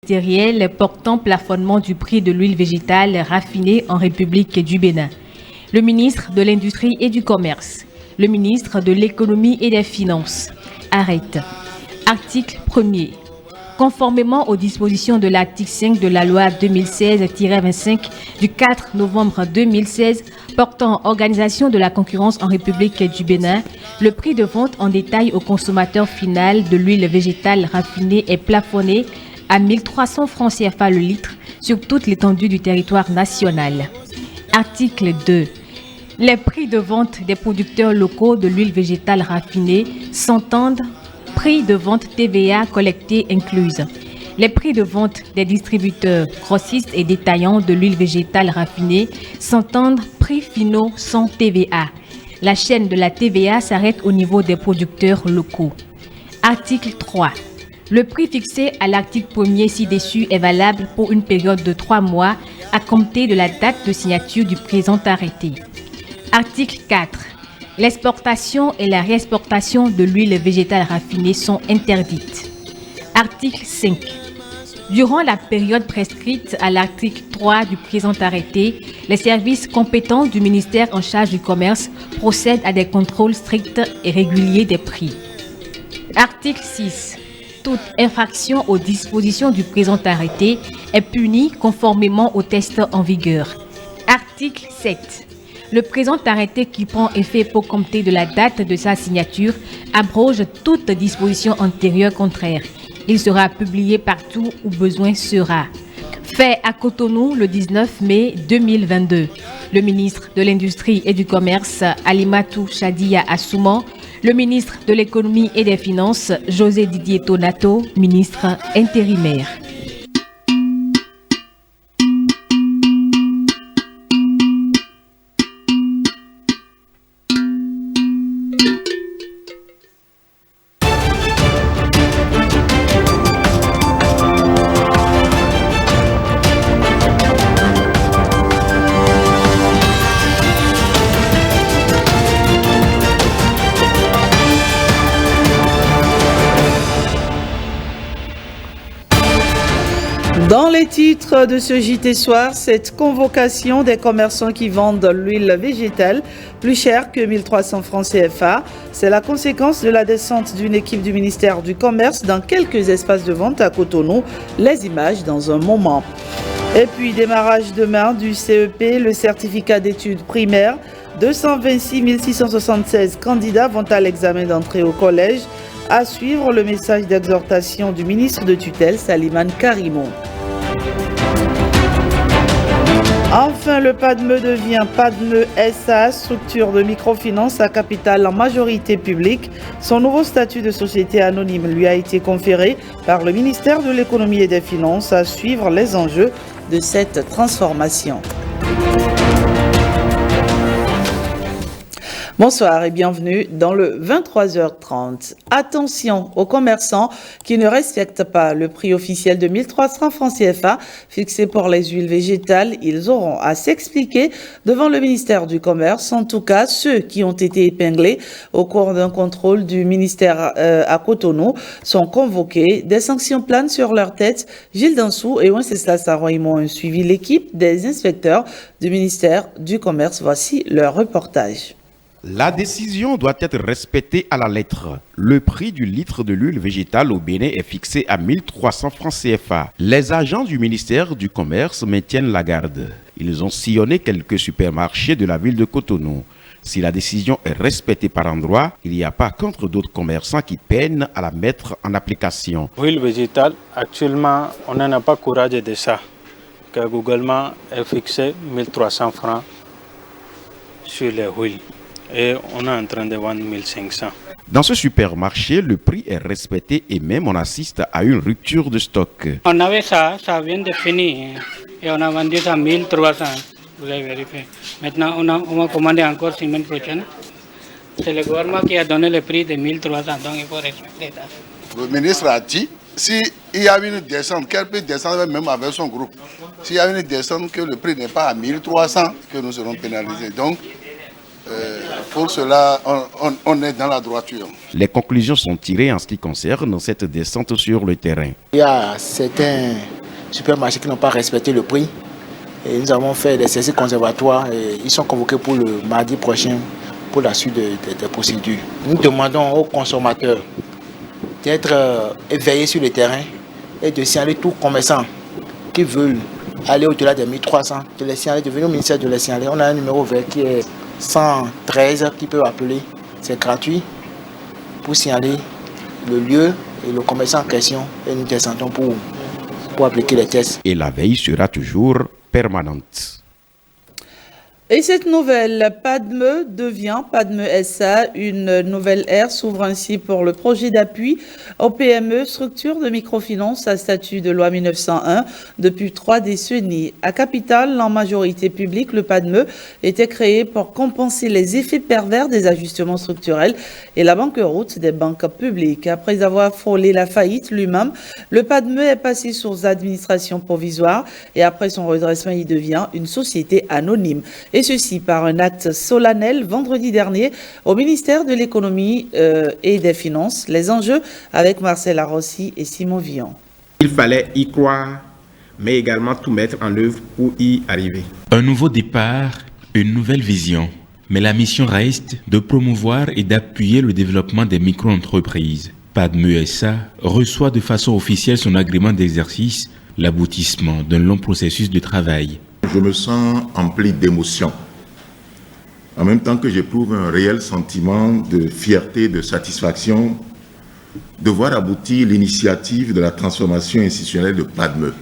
ministériel portant plafonnement du prix de l'huile végétale raffinée en République du Bénin. Le ministre de l'Industrie et du Commerce, le ministre de l'Économie et des Finances arrête. Article 1er. Conformément aux dispositions de l'article 5 de la loi 2016-25 du 4 novembre 2016 portant organisation de la concurrence en République du Bénin, le prix de vente en détail au consommateur final de l'huile végétale raffinée est plafonné à 1300 francs CFA le litre sur toute l'étendue du territoire national. Article 2. Les prix de vente des producteurs locaux de l'huile végétale raffinée s'entendent prix de vente TVA collecté incluse. Les prix de vente des distributeurs, grossistes et détaillants de l'huile végétale raffinée s'entendent prix finaux sans TVA. La chaîne de la TVA s'arrête au niveau des producteurs locaux. Article 3. Le prix fixé à l'article 1er ci-dessus est valable pour une période de 3 mois à compter de la date de signature du présent arrêté. Article 4. L'exportation et la réexportation de l'huile végétale raffinée sont interdites. Article 5. Durant la période prescrite à l'article 3 du présent arrêté, les services compétents du ministère en charge du commerce procèdent à des contrôles stricts et réguliers des prix. Article 6. Toute infraction aux dispositions du présent arrêté est punie conformément aux tests en vigueur. Article 7. Le présent arrêté qui prend effet pour compter de la date de sa signature abroge toute disposition antérieure contraire. Il sera publié partout où besoin sera. Fait à Cotonou le 19 mai 2022. Le ministre de l'Industrie et du Commerce, Alimatou Chadia Assouman, le ministre de l'Économie et des Finances, José Didier Tonato, ministre intérimaire. Dans les titres de ce JT Soir, cette convocation des commerçants qui vendent l'huile végétale plus chère que 1300 francs CFA, c'est la conséquence de la descente d'une équipe du ministère du Commerce dans quelques espaces de vente à Cotonou. Les images dans un moment. Et puis démarrage demain du CEP, le certificat d'études primaires. 226 676 candidats vont à l'examen d'entrée au collège. À suivre le message d'exhortation du ministre de tutelle, Salimane Karimo. Enfin, le PADME devient PADME SA, structure de microfinance à capital en majorité publique. Son nouveau statut de société anonyme lui a été conféré par le ministère de l'Économie et des Finances. À suivre les enjeux de cette transformation. Bonsoir et bienvenue dans le 23h30. Attention aux commerçants qui ne respectent pas le prix officiel de 1300 francs CFA fixé pour les huiles végétales. Ils auront à s'expliquer devant le ministère du Commerce. En tout cas, ceux qui ont été épinglés au cours d'un contrôle du ministère à Cotonou sont convoqués. Des sanctions planent sur leur tête. Gilles Dansou et Wenceslas Saroïmon ont suivi l'équipe des inspecteurs du ministère du Commerce. Voici leur reportage. La décision doit être respectée à la lettre. Le prix du litre de l'huile végétale au Bénin est fixé à 1300 francs CFA. Les agents du ministère du Commerce maintiennent la garde. Ils ont sillonné quelques supermarchés de la ville de Cotonou. Si la décision est respectée par endroits, il n'y a pas contre d'autres commerçants qui peinent à la mettre en application. L'huile végétale, actuellement, on n'en a pas courage de ça. Le gouvernement est fixé 1300 francs sur les huiles. Et on est en train de vendre 1500. Dans ce supermarché, le prix est respecté et même on assiste à une rupture de stock. On avait ça vient de finir et on a vendu ça 1300. Vous avez vérifié. Maintenant, on va commander encore la semaine prochaine. C'est le gouvernement qui a donné le prix de 1300, donc il faut respecter ça. Le ministre a dit, s'il y a une descente, qu'elle peut descendre même avec son groupe. S'il y a une descente, que le prix n'est pas à 1300, que nous serons pénalisés. Donc, pour cela, on est dans la droiture. Les conclusions sont tirées en ce qui concerne cette descente sur le terrain. Il y a certains supermarchés qui n'ont pas respecté le prix. Et nous avons fait des saisies conservatoires et ils sont convoqués pour le mardi prochain pour la suite des procédures. Nous demandons aux consommateurs d'être éveillés sur le terrain et de signaler tous commerçants qui veulent aller au-delà des 1300, de les signaler, de venir au ministère de les signaler. On a un numéro vert qui est 113 qui peut appeler, c'est gratuit, pour signaler le lieu et le commerçant en question et nous descendons pour appliquer les tests. Et la veille sera toujours permanente. Et cette nouvelle PADME devient PADME SA. Une nouvelle ère s'ouvre ainsi pour le projet d'appui aux PME, structure de microfinance à statut de loi 1901 depuis 3 décennies. À Capitale, en majorité publique, le PADME était créé pour compenser les effets pervers des ajustements structurels et la banqueroute des banques publiques. Après avoir frôlé la faillite lui-même, le PADME est passé sous administration provisoire et après son redressement, il devient une société anonyme. Et ceci par un acte solennel vendredi dernier au ministère de l'économie et des finances. Les enjeux avec Marcel Arossi et Simon Villon. Il fallait y croire, mais également tout mettre en œuvre pour y arriver. Un nouveau départ, une nouvelle vision. Mais la mission reste de promouvoir et d'appuyer le développement des micro-entreprises. PADME SA reçoit de façon officielle son agrément d'exercice, l'aboutissement d'un long processus de travail. Je me sens empli d'émotion, en même temps que j'éprouve un réel sentiment de fierté, de satisfaction de voir aboutir l'initiative de la transformation institutionnelle de PADME.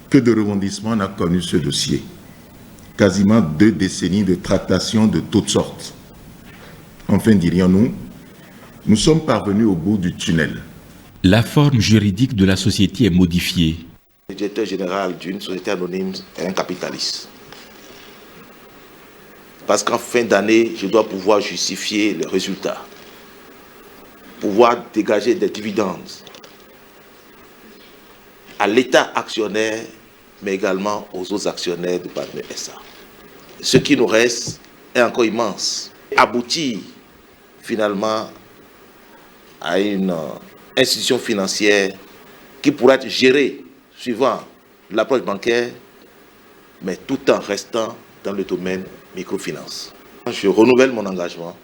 Que de rebondissements n'a connu ce dossier. Quasiment 2 décennies de tractations de toutes sortes. Enfin, dirions-nous, nous sommes parvenus au bout du tunnel. La forme juridique de la société est modifiée. Le directeur général d'une société anonyme est un capitaliste. Parce qu'en fin d'année, je dois pouvoir justifier les résultats, pouvoir dégager des dividendes à l'État actionnaire, mais également aux autres actionnaires de PADME SA. Ce qui nous reste est encore immense. Aboutir finalement à une institution financière qui pourra être gérée suivant l'approche bancaire, mais tout en restant dans le domaine microfinance. Je renouvelle mon engagement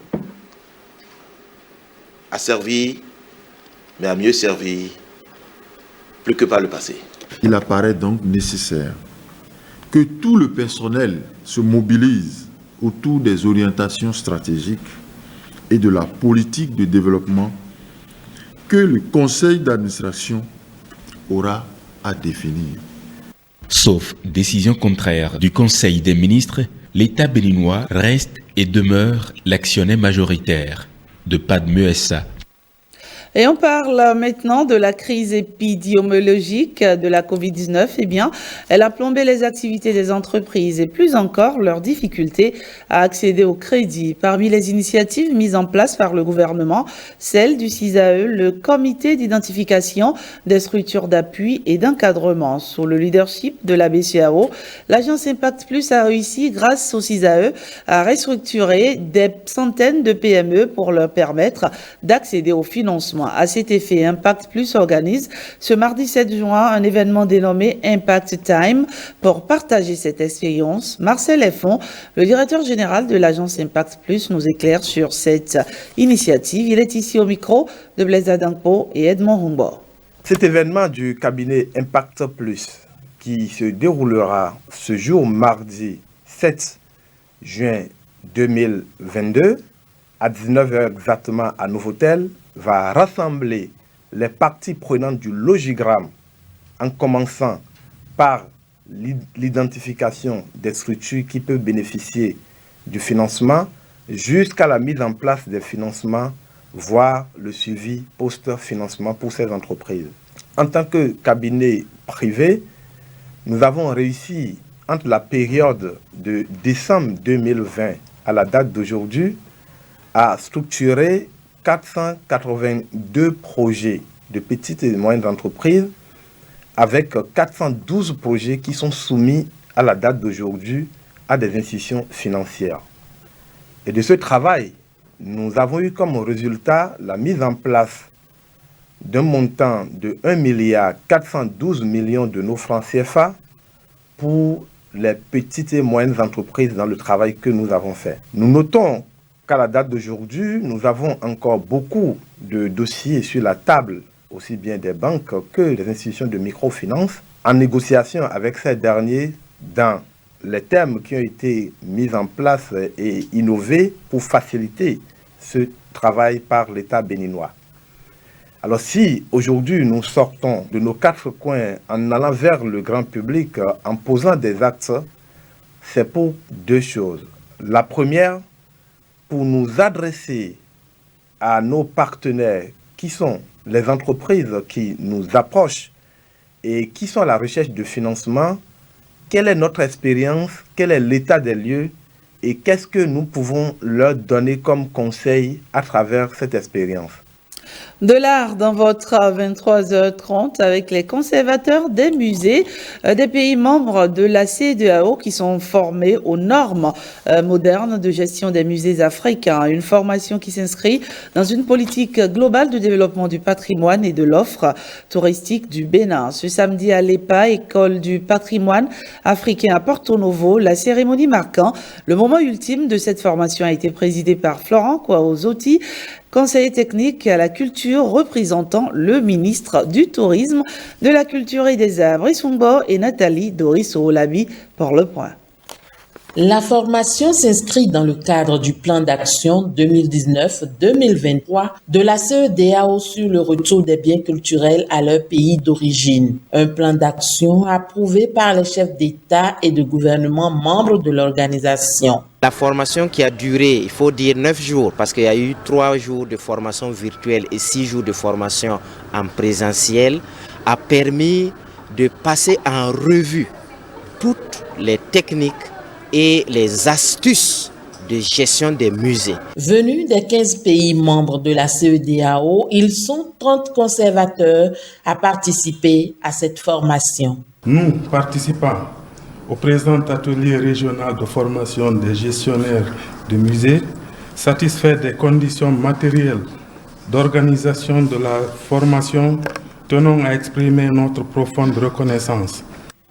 à servir, mais à mieux servir, plus que par le passé. Il apparaît donc nécessaire que tout le personnel se mobilise autour des orientations stratégiques et de la politique de développement que le conseil d'administration aura à définir. Sauf décision contraire du Conseil des ministres, l'État béninois reste et demeure l'actionnaire majoritaire de PADME SA. Et on parle maintenant de la crise épidémiologique de la Covid-19. Eh bien, elle a plombé les activités des entreprises et plus encore leurs difficultés à accéder au crédit. Parmi les initiatives mises en place par le gouvernement, celle du CISAE, le comité d'identification des structures d'appui et d'encadrement. Sous le leadership de la BCAO, l'agence Impact Plus a réussi, grâce au CISAE, à restructurer des centaines de PME pour leur permettre d'accéder au financement. À cet effet, Impact Plus organise ce mardi 7 juin un événement dénommé Impact Time pour partager cette expérience. Marcel Effon, le directeur général de l'agence Impact Plus, nous éclaire sur cette initiative. Il est ici au micro de Blaise Adangpo et Edmond Humbo. Cet événement du cabinet Impact Plus qui se déroulera ce jour mardi 7 juin 2022 à 19h exactement à Novotel va rassembler les parties prenantes du logigramme en commençant par l'identification des structures qui peuvent bénéficier du financement jusqu'à la mise en place des financements, voire le suivi post-financement pour ces entreprises. En tant que cabinet privé, nous avons réussi entre la période de décembre 2020 à la date d'aujourd'hui à structurer 482 projets de petites et moyennes entreprises avec 412 projets qui sont soumis à la date d'aujourd'hui à des institutions financières. Et de ce travail, nous avons eu comme résultat la mise en place d'un montant de 1,412 milliard de nos francs CFA pour les petites et moyennes entreprises dans le travail que nous avons fait. Nous notons qu'à la date d'aujourd'hui, nous avons encore beaucoup de dossiers sur la table, aussi bien des banques que des institutions de microfinance, en négociation avec ces derniers dans les termes qui ont été mis en place et innovés pour faciliter ce travail par l'État béninois. Alors si aujourd'hui nous sortons de nos quatre coins en allant vers le grand public, en posant des actes, c'est pour deux choses. La première, pour nous adresser à nos partenaires qui sont les entreprises qui nous approchent et qui sont à la recherche de financement. Quelle est notre expérience, quel est l'état des lieux et qu'est-ce que nous pouvons leur donner comme conseil à travers cette expérience. De l'art dans votre 23h30 avec les conservateurs des musées des pays membres de la CEDEAO qui sont formés aux normes modernes de gestion des musées africains. Une formation qui s'inscrit dans une politique globale de développement du patrimoine et de l'offre touristique du Bénin. Ce samedi à l'EPA, École du patrimoine africain à Porto Novo, la cérémonie marquant le moment ultime de cette formation a été présidée par Florent Kwaozoti, conseiller technique à la culture représentant le ministre du Tourisme, de la Culture et des Arts, Isumbo et Nathalie Doris-Oolabi pour Le Point. La formation s'inscrit dans le cadre du plan d'action 2019-2023 de la CEDEAO sur le retour des biens culturels à leur pays d'origine. Un plan d'action approuvé par les chefs d'État et de gouvernement membres de l'organisation. La formation qui a duré, il faut dire 9 jours, parce qu'il y a eu 3 jours de formation virtuelle et 6 jours de formation en présentiel, a permis de passer en revue toutes les techniques et les astuces de gestion des musées. Venus des 15 pays membres de la CEDEAO, ils sont 30 conservateurs à participer à cette formation. Nous, participants au présent atelier régional de formation des gestionnaires de musées, satisfaits des conditions matérielles d'organisation de la formation, tenons à exprimer notre profonde reconnaissance.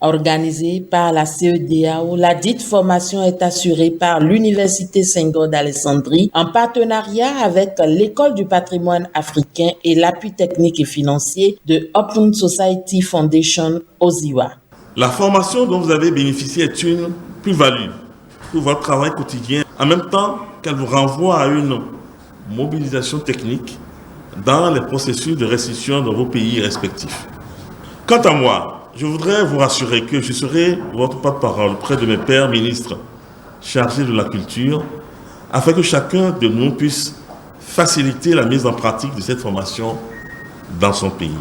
Organisée par la CEDEAO, la dite formation est assurée par l'Université Senghor d'Alexandrie en partenariat avec l'École du patrimoine africain et l'appui technique et financier de Open Society Foundation Oziwa. La formation dont vous avez bénéficié est une plus-value pour votre travail quotidien, en même temps qu'elle vous renvoie à une mobilisation technique dans les processus de restitution de vos pays respectifs. Quant à moi, je voudrais vous rassurer que je serai votre porte-parole auprès de mes pairs ministres chargés de la culture, afin que chacun de nous puisse faciliter la mise en pratique de cette formation dans son pays.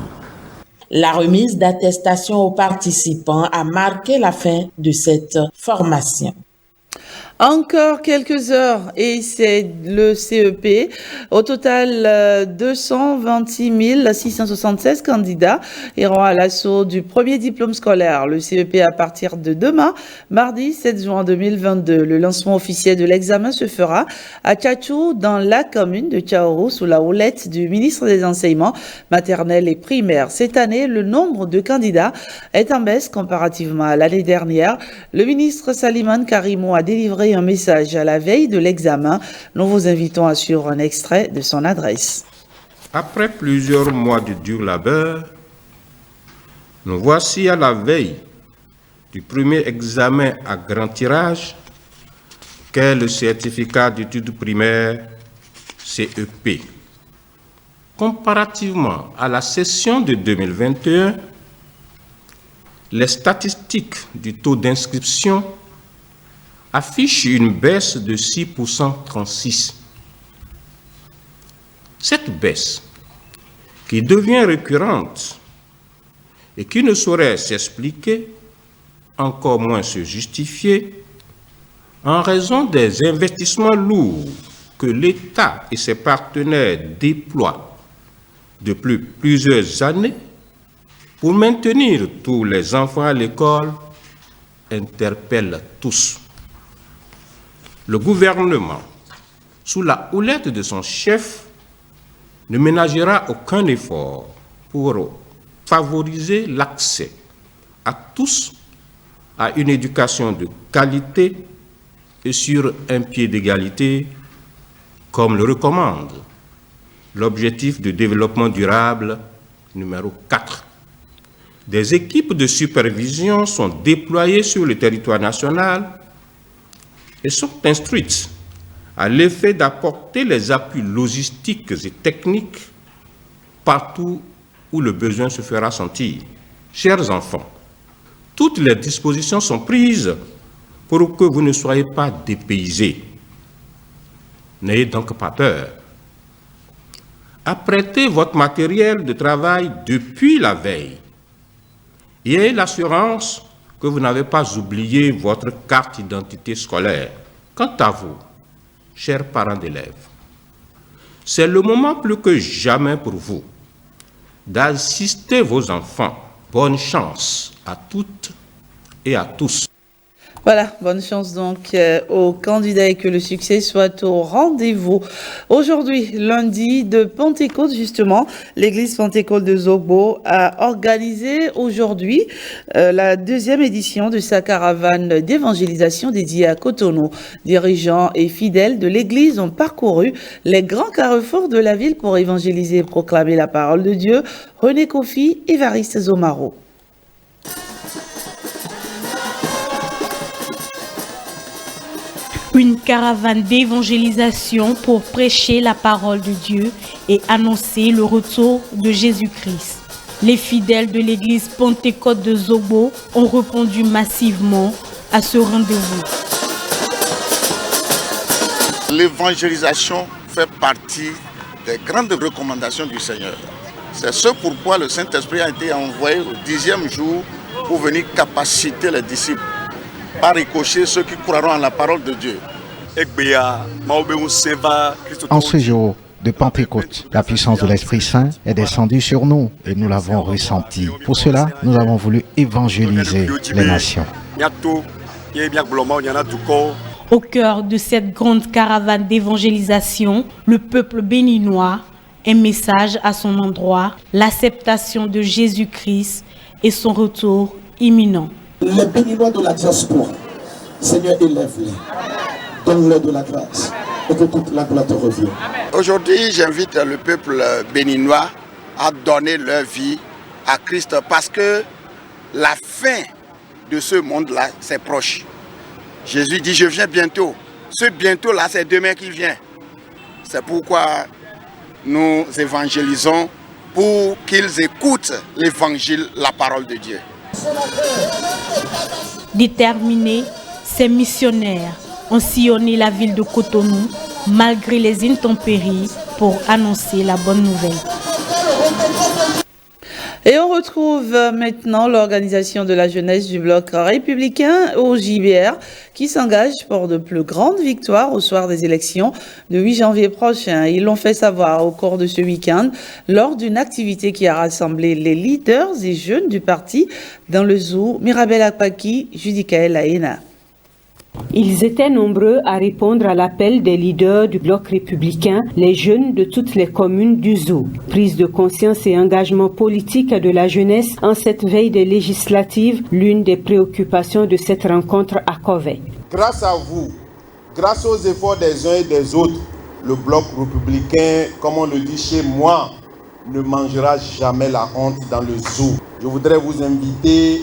La remise d'attestation aux participants a marqué la fin de cette formation. Encore quelques heures et c'est le CEP. Au total, 226 676 candidats iront à l'assaut du premier diplôme scolaire. Le CEP à partir de demain, mardi 7 juin 2022. Le lancement officiel de l'examen se fera à Tchatchou, dans la commune de Tchaourou, sous la houlette du ministre des Enseignements maternels et primaires. Cette année, le nombre de candidats est en baisse comparativement à l'année dernière. Le ministre Salimane Karimou a délivré un message à la veille de l'examen. Nous vous invitons à suivre un extrait de son adresse. Après plusieurs mois de dur labeur, nous voici à la veille du premier examen à grand tirage qu'est le certificat d'études primaires CEP. Comparativement à la session de 2021, les statistiques du taux d'inscription affiche une baisse de 6,36%. Cette baisse, qui devient récurrente et qui ne saurait s'expliquer, encore moins se justifier, en raison des investissements lourds que l'État et ses partenaires déploient depuis plusieurs années pour maintenir tous les enfants à l'école, interpelle tous. Le gouvernement, sous la houlette de son chef, ne ménagera aucun effort pour favoriser l'accès à tous à une éducation de qualité et sur un pied d'égalité, comme le recommande l'objectif de développement durable numéro 4. Des équipes de supervision sont déployées sur le territoire national et sont instruites à l'effet d'apporter les appuis logistiques et techniques partout où le besoin se fera sentir. Chers enfants, toutes les dispositions sont prises pour que vous ne soyez pas dépaysés. N'ayez donc pas peur. Apprêtez votre matériel de travail depuis la veille et ayez l'assurance que vous n'avez pas oublié votre carte d'identité scolaire. Quant à vous, chers parents d'élèves, c'est le moment plus que jamais pour vous d'assister vos enfants. Bonne chance à toutes et à tous. Voilà, bonne chance donc aux candidats et que le succès soit au rendez-vous. Aujourd'hui, lundi de Pentecôte, justement, l'église Pentecôte de Zogbo a organisé aujourd'hui la deuxième édition de sa caravane d'évangélisation dédiée à Cotonou. Dirigeants et fidèles de l'église ont parcouru les grands carrefours de la ville pour évangéliser et proclamer la parole de Dieu. René Kofi, Évariste Zomaro. Une caravane d'évangélisation pour prêcher la parole de Dieu et annoncer le retour de Jésus-Christ. Les fidèles de l'église Pentecôte de Zogbo ont répondu massivement à ce rendez-vous. L'évangélisation fait partie des grandes recommandations du Seigneur. C'est ce pourquoi le Saint-Esprit a été envoyé au 10e jour pour venir capaciter les disciples, par ricochet ceux qui croiront en la parole de Dieu. En ce jour de Pentecôte, la puissance de l'Esprit Saint est descendue sur nous et nous l'avons ressenti. Pour cela, nous avons voulu évangéliser les nations. Au cœur de cette grande caravane d'évangélisation, le peuple béninois, un message à son endroit, l'acceptation de Jésus-Christ et son retour imminent. Les Béninois de la diaspora, Seigneur, élève-les, donne-leur de la grâce et que toute la gloire te revienne. Aujourd'hui, j'invite le peuple béninois à donner leur vie à Christ parce que la fin de ce monde-là, c'est proche. Jésus dit, je viens bientôt. Ce bientôt-là, c'est demain qui vient. C'est pourquoi nous évangélisons pour qu'ils écoutent l'évangile, la parole de Dieu. Déterminés, ces missionnaires ont sillonné la ville de Cotonou malgré les intempéries pour annoncer la bonne nouvelle. Et on retrouve maintenant l'organisation de la jeunesse du bloc républicain au JBR qui s'engage pour de plus grandes victoires au soir des élections de 8 janvier prochain. Ils l'ont fait savoir au cours de ce week-end lors d'une activité qui a rassemblé les leaders et jeunes du parti dans le zoo Mirabel Akpaki, Judicaël Aena. Ils étaient nombreux à répondre à l'appel des leaders du bloc républicain, les jeunes de toutes les communes du zoo. Prise de conscience et engagement politique de la jeunesse en cette veille des législatives, l'une des préoccupations de cette rencontre à Covey. Grâce à vous, grâce aux efforts des uns et des autres, le bloc républicain, comme on le dit chez moi, ne mangera jamais la honte dans le zoo. Je voudrais vous inviter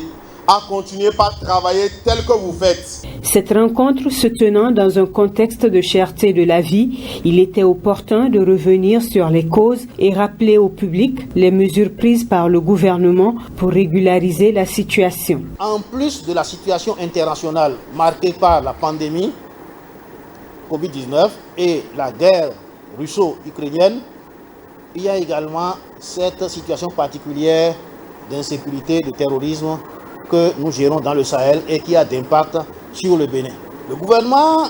à continuer par travailler tel que vous faites. Cette rencontre se tenant dans un contexte de cherté de la vie, il était opportun de revenir sur les causes et rappeler au public les mesures prises par le gouvernement pour régulariser la situation. En plus de la situation internationale marquée par la pandémie Covid-19 et la guerre russo-ukrainienne, il y a également cette situation particulière d'insécurité, de terrorisme que nous gérons dans le Sahel et qui a d'impact sur le Bénin. Le gouvernement,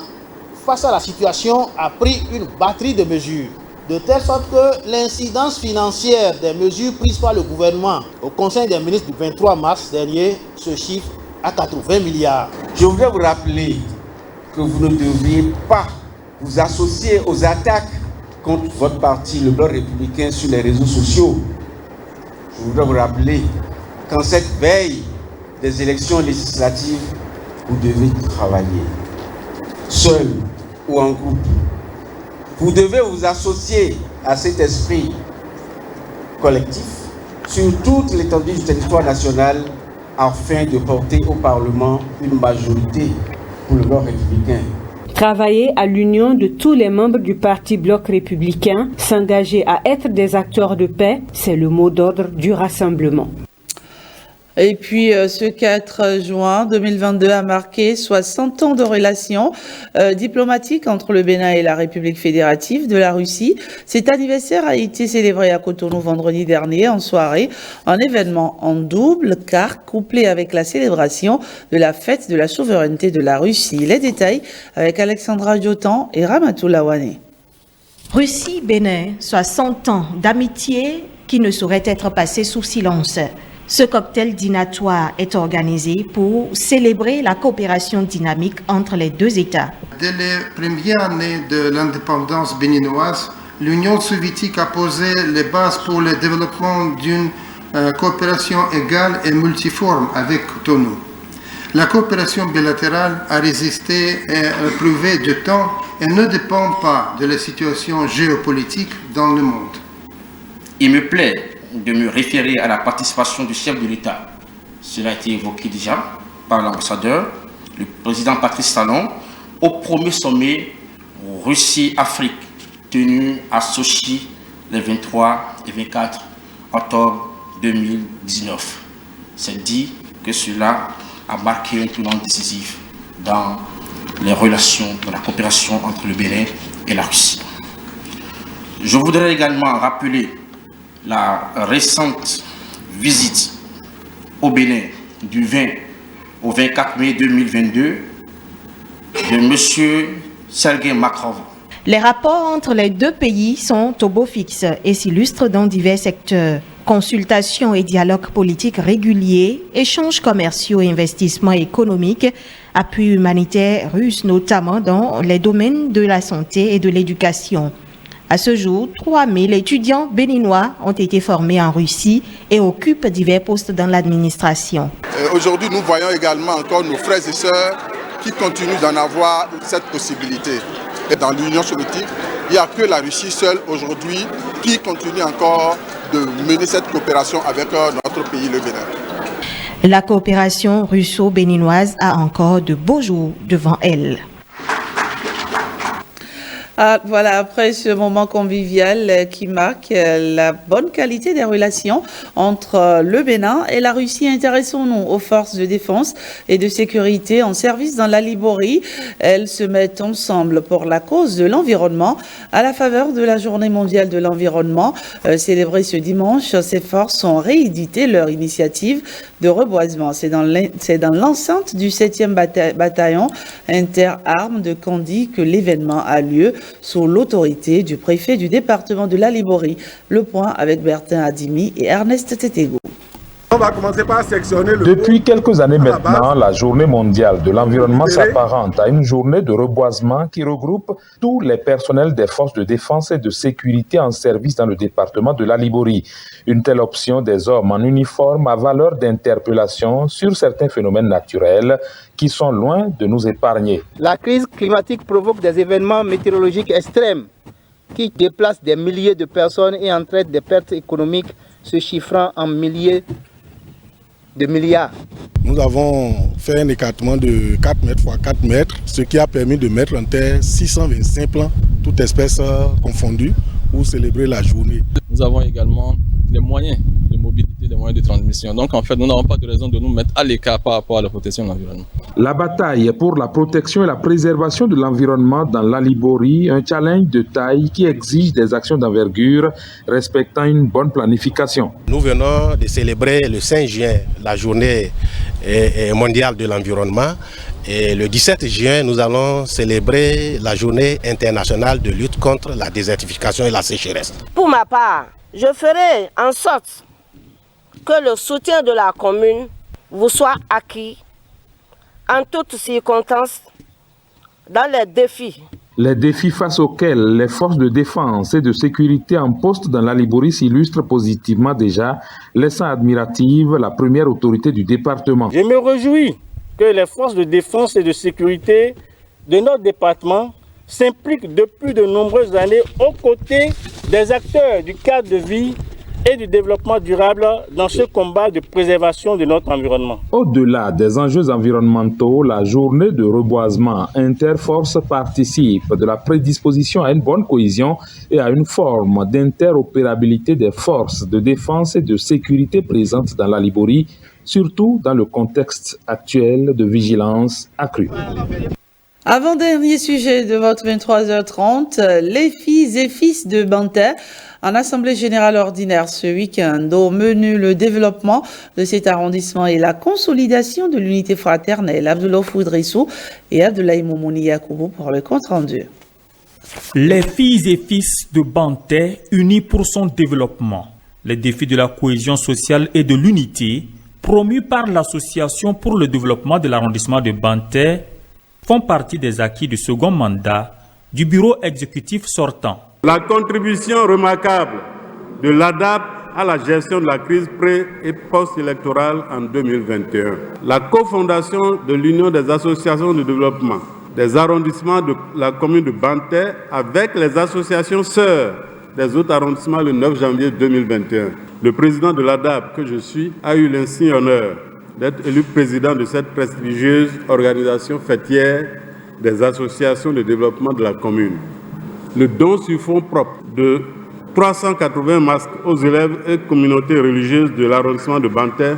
face à la situation, a pris une batterie de mesures, de telle sorte que l'incidence financière des mesures prises par le gouvernement au Conseil des ministres du 23 mars dernier se chiffre à 80 milliards. Je voudrais vous rappeler que vous ne devriez pas vous associer aux attaques contre votre parti, le bloc républicain, sur les réseaux sociaux. Je voudrais vous rappeler qu'en cette veille des élections législatives, vous devez travailler, seul ou en groupe. Vous devez vous associer à cet esprit collectif sur toute l'étendue du territoire national afin de porter au Parlement une majorité pour le bloc républicain. Travailler à l'union de tous les membres du Parti Bloc républicain, s'engager à être des acteurs de paix, c'est le mot d'ordre du rassemblement. Et puis, ce 4 juin 2022 a marqué 60 ans de relations diplomatiques entre le Bénin et la République fédérative de la Russie. Cet anniversaire a été célébré à Cotonou vendredi dernier en soirée, un événement en double car couplé avec la célébration de la fête de la souveraineté de la Russie. Les détails avec Alexandra Diotan et Ramatou Lawane. Russie-Bénin, 60 ans d'amitié qui ne saurait être passé sous silence. Ce cocktail dînatoire est organisé pour célébrer la coopération dynamique entre les deux États. Dès les premières années de l'indépendance béninoise, l'Union soviétique a posé les bases pour le développement d'une coopération égale et multiforme avec Cotonou. La coopération bilatérale a résisté et éprouvé du temps et ne dépend pas de la situation géopolitique dans le monde. Il me plaît de me référer à la participation du chef de l'État. Cela a été évoqué déjà par l'ambassadeur, le président Patrice Talon, au premier sommet Russie-Afrique tenu à Sochi les 23 et 24 octobre 2019. C'est dit que cela a marqué un tournant décisif dans les relations, dans la coopération entre le Bénin et la Russie. Je voudrais également rappeler la récente visite au Bénin du 20 au 24 mai 2022 de M. Sergei Makarov. Les rapports entre les deux pays sont au beau fixe et s'illustrent dans divers secteurs. Consultations et dialogues politiques réguliers, échanges commerciaux et investissements économiques, appui humanitaire russe notamment dans les domaines de la santé et de l'éducation. À ce jour, 3000 étudiants béninois ont été formés en Russie et occupent divers postes dans l'administration. Aujourd'hui, nous voyons également encore nos frères et sœurs qui continuent d'en avoir cette possibilité. Et dans l'Union soviétique, il n'y a que la Russie seule aujourd'hui qui continue encore de mener cette coopération avec notre pays, le Bénin. La coopération russo-béninoise a encore de beaux jours devant elle. Voilà, après ce moment convivial qui marque la bonne qualité des relations entre le Bénin et la Russie, intéressons-nous aux forces de défense et de sécurité en service dans la Liborie. Elles se mettent ensemble pour la cause de l'environnement à la faveur de la Journée mondiale de l'environnement. Célébrée ce dimanche, ces forces ont réédité leur initiative de reboisement. C'est dans l'enceinte du 7e bataillon interarmes de Kandy que l'événement a lieu, sous l'autorité du préfet du département de la Liborie. Le point avec Bertin Adimi et Ernest Tetego. On va commencer par sectionner le Depuis quelques années maintenant, la Journée mondiale de l'environnement s'apparente à une journée de reboisement qui regroupe tous les personnels des forces de défense et de sécurité en service dans le département de la Liborie. Une telle option des hommes en uniforme a valeur d'interpellation sur certains phénomènes naturels qui sont loin de nous épargner. La crise climatique provoque des événements météorologiques extrêmes qui déplacent des milliers de personnes et entraînent des pertes économiques se chiffrant en milliers de milliards. Nous avons fait un écartement de 4 mètres x 4 mètres, ce qui a permis de mettre en terre 625 plants, toutes espèces confondues, pour célébrer la journée. Nous avons également les moyens de mobilité, les moyens de transmission. Donc en fait, nous n'avons pas de raison de nous mettre à l'écart par rapport à la protection de l'environnement. La bataille pour la protection et la préservation de l'environnement dans la Liborie, un challenge de taille qui exige des actions d'envergure respectant une bonne planification. Nous venons de célébrer le 5 juin, la journée mondiale de l'environnement. Et le 17 juin, nous allons célébrer la journée internationale de lutte contre la désertification et la sécheresse. Pour ma part, je ferai en sorte que le soutien de la commune vous soit acquis en toutes circonstances dans les défis. Les défis face auxquels les forces de défense et de sécurité en poste dans la Liborie s'illustrent positivement déjà, laissant admirative la première autorité du département. Je me réjouis que les forces de défense et de sécurité de notre département s'impliquent depuis de nombreuses années aux côtés des acteurs du cadre de vie et du développement durable dans ce combat de préservation de notre environnement. Au-delà des enjeux environnementaux, la journée de reboisement interforce participe de la prédisposition à une bonne cohésion et à une forme d'interopérabilité des forces de défense et de sécurité présentes dans la Liborie, surtout dans le contexte actuel de vigilance accrue. Avant-dernier sujet de votre 23h30, les filles et fils de Bantais en Assemblée Générale Ordinaire ce week-end. Au menu, le développement de cet arrondissement et la consolidation de l'unité fraternelle. Abdoulaye Foudrissou et Abdoulaye Moumouni Yakoubou pour le compte-rendu. Les filles et fils de Bantais unis pour son développement. Les défis de la cohésion sociale et de l'unité, promus par l'Association pour le développement de l'arrondissement de Bantais, font partie des acquis du second mandat du bureau exécutif sortant. La contribution remarquable de l'ADAP à la gestion de la crise pré- et post-électorale en 2021. La cofondation de l'Union des associations de développement des arrondissements de la commune de Bantais avec les associations sœurs des autres arrondissements le 9 janvier 2021. Le président de l'ADAP, que je suis, a eu l'insigne honneur d'être élu président de cette prestigieuse organisation fêtière des associations de développement de la commune. Le don sur fonds propres de 380 masques aux élèves et communautés religieuses de l'arrondissement de Bantais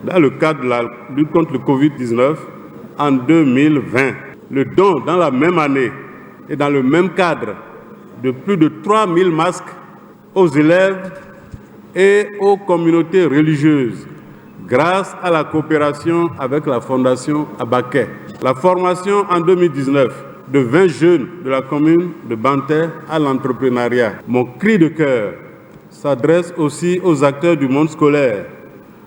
dans le cadre de la lutte contre le Covid-19 en 2020. Le don dans la même année et dans le même cadre de plus de 3000 masques aux élèves et aux communautés religieuses grâce à la coopération avec la Fondation Abaké. La formation en 2019 de 20 jeunes de la commune de Bantais à l'entrepreneuriat. Mon cri de cœur s'adresse aussi aux acteurs du monde scolaire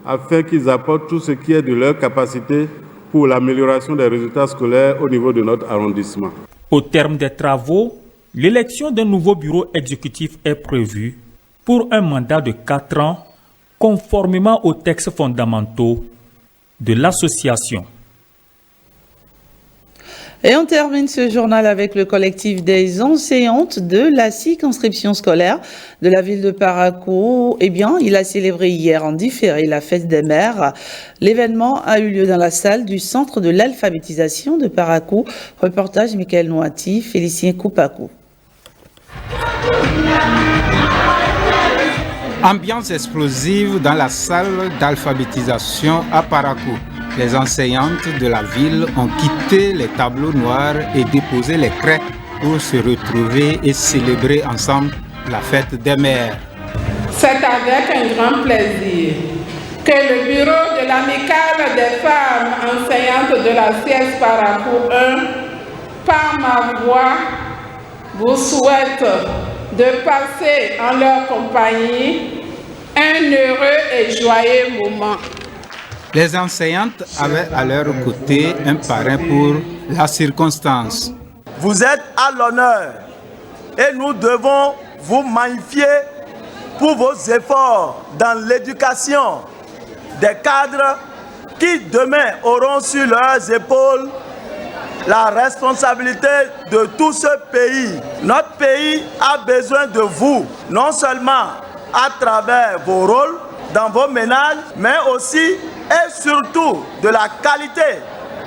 afin qu'ils apportent tout ce qui est de leur capacité pour l'amélioration des résultats scolaires au niveau de notre arrondissement. Au terme des travaux, l'élection d'un nouveau bureau exécutif est prévue pour un mandat de 4 ans conformément aux textes fondamentaux de l'association. Et on termine ce journal avec le collectif des enseignantes de la circonscription scolaire de la ville de Parakou. Eh bien, il a célébré hier en différé la fête des mères. L'événement a eu lieu dans la salle du centre de l'alphabétisation de Parakou. Reportage Michael Nouati, Félicien Koupakou. Ambiance explosive dans la salle d'alphabétisation à Parakou. Les enseignantes de la ville ont quitté les tableaux noirs et déposé les craies pour se retrouver et célébrer ensemble la fête des mères. C'est avec un grand plaisir que le bureau de l'amicale des femmes enseignantes de la CS Parakou 1, par ma voix, vous souhaite de passer en leur compagnie un heureux et joyeux moment. Les enseignantes avaient à leur côté un parrain pour la circonstance. Vous êtes à l'honneur et nous devons vous magnifier pour vos efforts dans l'éducation des cadres qui demain auront sur leurs épaules la responsabilité de tout ce pays. Notre pays a besoin de vous, non seulement à travers vos rôles dans vos ménages, mais aussi et surtout de la qualité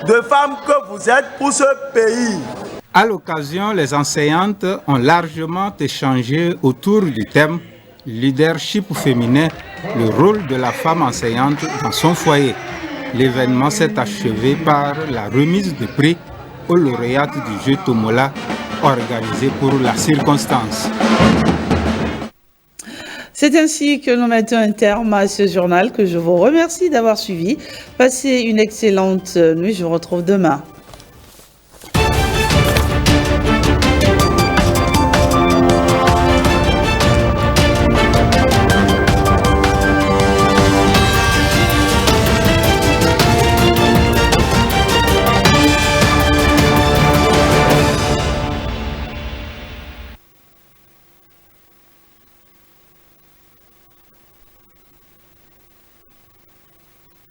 de femmes que vous êtes pour ce pays. À l'occasion, les enseignantes ont largement échangé autour du thème « Leadership féminin, le rôle de la femme enseignante dans son foyer ». L'événement s'est achevé par la remise de prix aux lauréates du jeu Tomola organisé pour la circonstance. C'est ainsi que nous mettons un terme à ce journal que je vous remercie d'avoir suivi. Passez une excellente nuit, je vous retrouve demain.